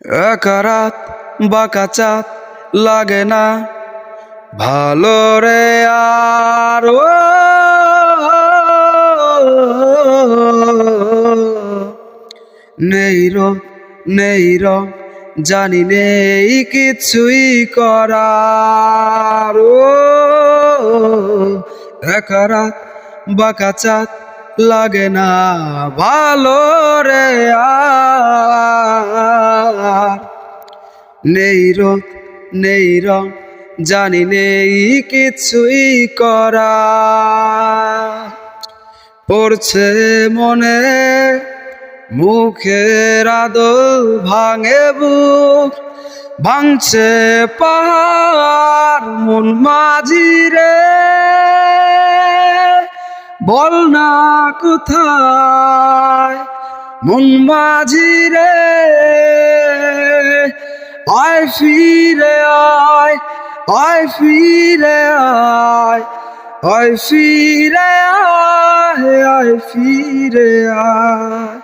একা রাত বাঁকা চাঁদ লাগে না ভালো রে আর নেই রোদ নেই রং জানি নেই কিছুই করার একা রাত বাঁকা চাঁদ লাগে না ভালো রে আর নেই রোদ নেই রং জানি নেই কিছুই করা পড়ছে মনে মুখের আদল ভাঙে বুক ভাঙছে পাহাড় মন মাঝি রে বল না কোথায় মন মাঝি রে আয় ফিরে আয় আয় ফিরে আয় আয় ফিরে আয় আয় ফিরে আয়